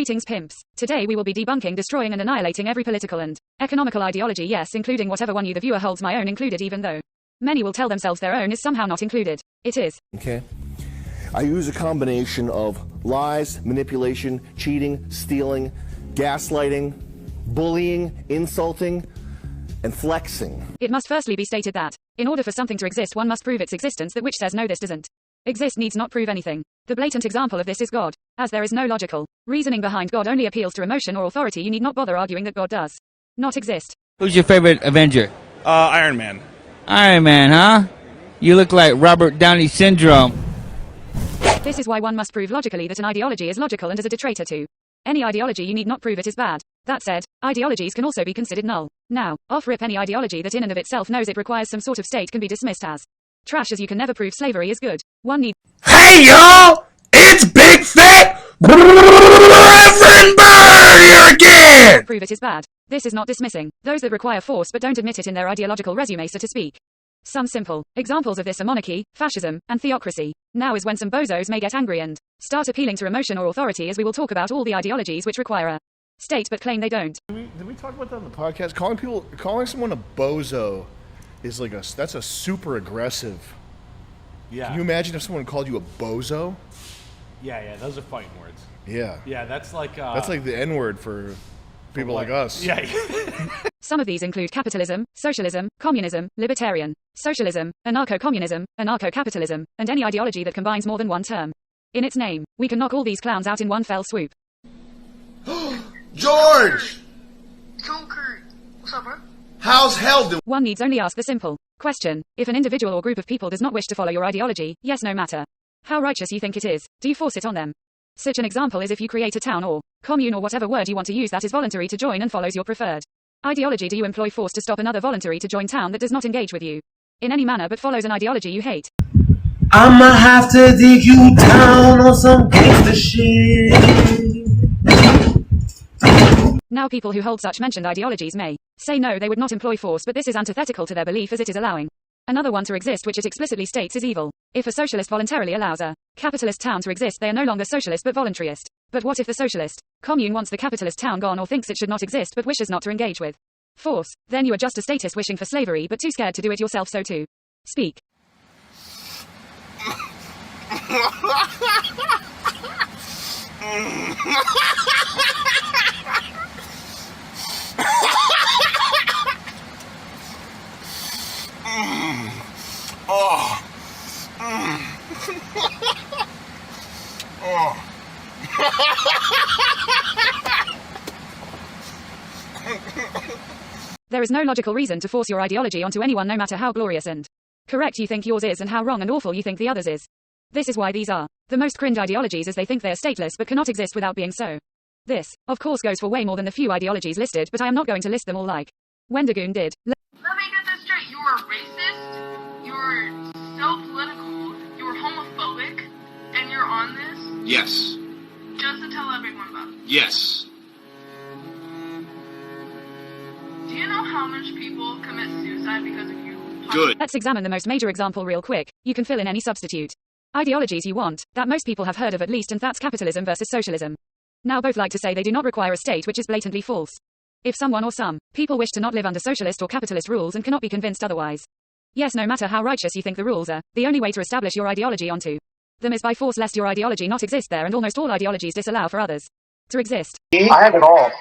Greetings pimps. Today we will be debunking, destroying and annihilating every political and economical ideology, yes, including whatever one you the viewer holds, my own included, even though many will tell themselves their own is somehow not included. It is. Okay. I use a combination of lies, manipulation, cheating, stealing, gaslighting, bullying, insulting, and flexing. It must firstly be stated that, in order for something to exist, one must prove its existence. That which says no, this doesn't exist needs not prove anything. The blatant example of this is God. As there is no logical reasoning behind God, only appeals to emotion or authority, you need not bother arguing that God does not exist. Who's your favorite Avenger? Iron Man. Iron Man, huh? You look like Robert Downey Syndrome. This is why one must prove logically that an ideology is logical and is a detractor to any ideology. You need not prove it is bad. That said, ideologies can also be considered null. Now, off-rip, any ideology that in and of itself knows it requires some sort of state can be dismissed as trash, as you can never prove slavery is good. One need. Hey y'all! It's Big Fat Reverend Bird here again! Prove it is bad. This is not dismissing those that require force but don't admit it in their ideological resume, so to speak. Some simple examples of this are monarchy, fascism, and theocracy. Now is when some bozos may get angry and start appealing to emotion or authority, as we will talk about all the ideologies which require a state but claim they don't. Did we talk about that on the podcast? Calling someone a bozo is like that's a super aggressive. Yeah. Can you imagine if someone called you a bozo? Yeah, those are fighting words. Yeah. Yeah, that's like the N-word for people like us. Yeah. Some of these include capitalism, socialism, communism, libertarian, socialism, anarcho-communism, anarcho-capitalism, and any ideology that combines more than one term in its name. We can knock all these clowns out in one fell swoop. George! Joker. What's up, bro? How's hell doing? One needs only ask the simple question: if an individual or group of people does not wish to follow your ideology, yes, no matter how righteous you think it is, do you force it on them? Such an example is if you create a town or commune or whatever word you want to use that is voluntary to join and follows your preferred ideology. Do you employ force to stop another voluntary to join town that does not engage with you in any manner but follows an ideology you hate? I'ma have to dig you down on some gangster shit. Now people who hold such mentioned ideologies may say no, they would not employ force, but this is antithetical to their belief, as it is allowing another one to exist which it explicitly states is evil. If a socialist voluntarily allows a capitalist town to exist, they are no longer socialist but voluntarist. But what if the socialist commune wants the capitalist town gone or thinks it should not exist but wishes not to engage with force? Then you are just a statist wishing for slavery but too scared to do it yourself, so to speak. There is no logical reason to force your ideology onto anyone, no matter how glorious and correct you think yours is and how wrong and awful you think the others is. This is why these are the most cringe ideologies, as they think they are stateless but cannot exist without being so. This, of course, goes for way more than the few ideologies listed, but I am not going to list them all like wendigoon did. Let me get this straight. You are racist, you're so political, you're homophobic, and you're on this? Yes. Just to tell everyone about it. Yes. Do you know how much people commit suicide because of you? Good. Let's examine the most major example real quick. You can fill in any substitute ideologies you want, that most people have heard of at least, and that's capitalism versus socialism. Now both like to say they do not require a state, which is blatantly false. If someone or some people wish to not live under socialist or capitalist rules and cannot be convinced otherwise, yes, no matter how righteous you think the rules are, the only way to establish your ideology onto them is by force, lest your ideology not exist there, and almost all ideologies disallow for others to exist. I have it all.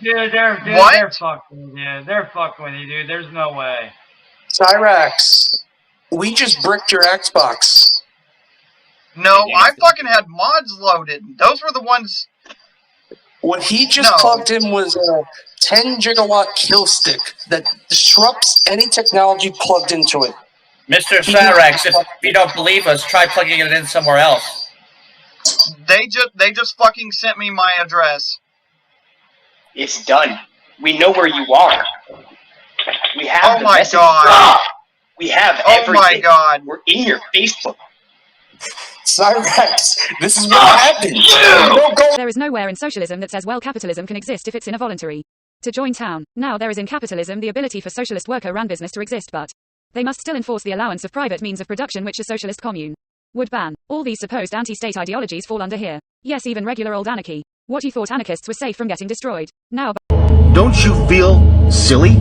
Dude, they're fucking, dude. They're fucking with you, dude. There's no way. Cyrax, we just bricked your Xbox. No, I fucking had mods loaded. Those were the ones. What he just plugged in was a 10 gigawatt kill stick that disrupts any technology plugged into it. Mr. Cyrax, if you don't believe us, try plugging it in somewhere else. They just fucking sent me my address. It's done. We know where you are. We have the message. God. We have everything. Oh my God. We're in your Facebook. Cyrax, this is what happened. There is nowhere in socialism that says, well, capitalism can exist if it's in a voluntary to join town. Now there is in capitalism the ability for socialist worker-run business to exist, but they must still enforce the allowance of private means of production, which a socialist commune would ban. All these supposed anti-state ideologies fall under here. Yes, even regular old anarchy. What you thought anarchists were safe from getting destroyed. Now Don't you feel silly?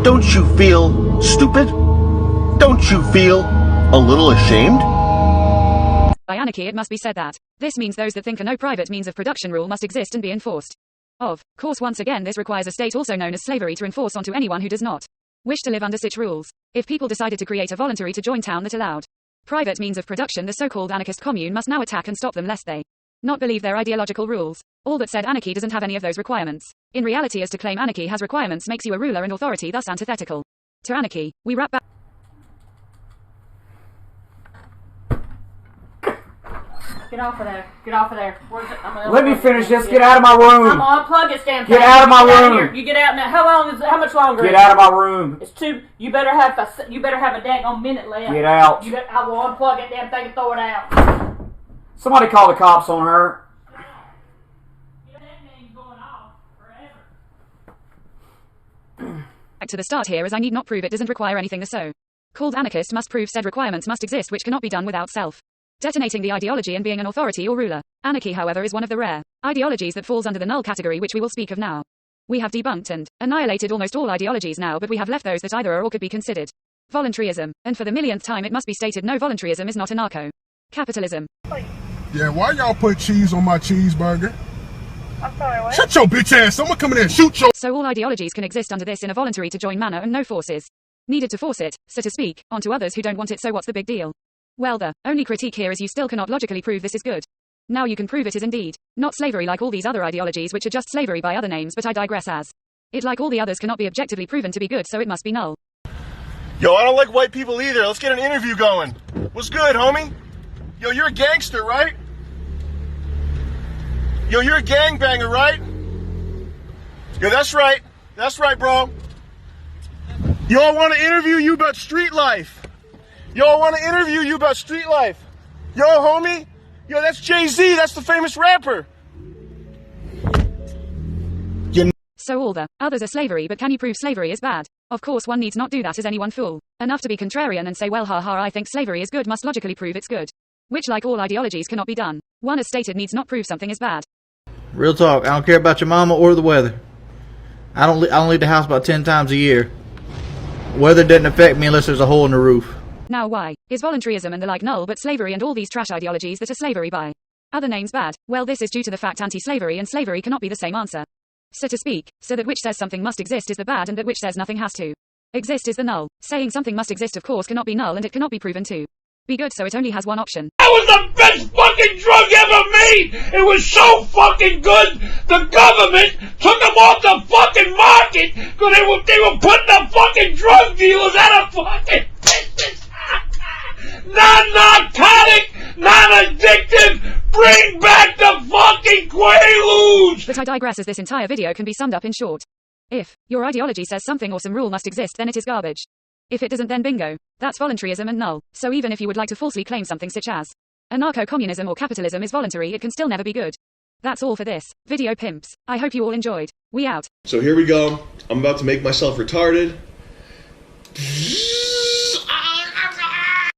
Don't you feel stupid? Don't you feel a little ashamed? by anarchy it must be said that this means those that think a no private means of production rule must exist and be enforced. Of course, once again this requires a state also known as slavery to enforce onto anyone who does not wish to live under such rules. If people decided to create a voluntary to join town that allowed private means of production, the so-called anarchist commune must now attack and stop them lest they not believe their ideological rules. All that said, anarchy doesn't have any of those requirements. In reality, as to claim anarchy has requirements makes you a ruler and authority, thus antithetical to anarchy. We wrap back. Get off of there. Get off of there. Let me finish this. Get out of my room. I'm gonna unplug this damn thing. Get out of my room. Here. You get out now. How much longer? Get out of my room. It's too. You better have a daggone minute left. Get out. I will unplug that damn thing and throw it out. Somebody call the cops on her. Back to the start here, as I need not prove it doesn't require anything. The so-called anarchist must prove said requirements must exist, which cannot be done without detonating the ideology and being an authority or ruler. Anarchy, however, is one of the rare ideologies that falls under the null category, which we will speak of now. We have debunked and annihilated almost all ideologies now, but we have left those that either are or could be considered voluntarism. And for the millionth time it must be stated, no, voluntarism is not anarcho-capitalism. Yeah, why y'all put cheese on my cheeseburger? I'm sorry, what? Shut your bitch ass. Someone come in there and shoot your... So all ideologies can exist under this in a voluntary to join manner, and no forces needed to force it, so to speak, onto others who don't want it. So what's the big deal? Well, the only critique here is you still cannot logically prove this is good. Now you can prove it is indeed not slavery like all these other ideologies, which are just slavery by other names, but I digress. As it, like all the others, cannot be objectively proven to be good, so it must be null. Yo, I don't like white people either. Let's get an interview going. What's good, homie? Yo, you're a gangster, right? Yo, you're a gangbanger, right? Yo, that's right. That's right, bro. Yo, I want to interview you about street life. Yo, I want to interview you about street life. Yo, homie. Yo, that's Jay-Z. That's the famous rapper. So all the others are slavery, but can you prove slavery is bad? Of course one needs not do that as anyone fool enough to be contrarian and say, well, haha, I think slavery is good, must logically prove it's good. Which, like all ideologies, cannot be done. One as stated needs not prove something is bad. Real talk, I don't care about your mama or the weather. I don't leave the house about 10 times a year. Weather doesn't affect me unless there's a hole in the roof. Now why is voluntarism and the like null, but slavery and all these trash ideologies that are slavery by other names bad? Well, this is due to the fact anti-slavery and slavery cannot be the same answer, so to speak. So that which says something must exist is the bad, and that which says nothing has to exist is the null. Saying something must exist, of course, cannot be null, and it cannot be proven to be good, so it only has one option. That was the best fucking drug ever made! It was so fucking good, the government took them off the fucking market because they were putting the fucking drug dealers out of fucking business! Non-narcotic, non-addictive, bring back the fucking Quaaludes! But I digress, as this entire video can be summed up in short. If your ideology says something or some rule must exist, then it is garbage. If it doesn't, then bingo. That's voluntarism and null. So even if you would like to falsely claim something such as anarcho-communism or capitalism is voluntary, it can still never be good. That's all for this video, pimps. I hope you all enjoyed. We out. So here we go. I'm about to make myself retarded.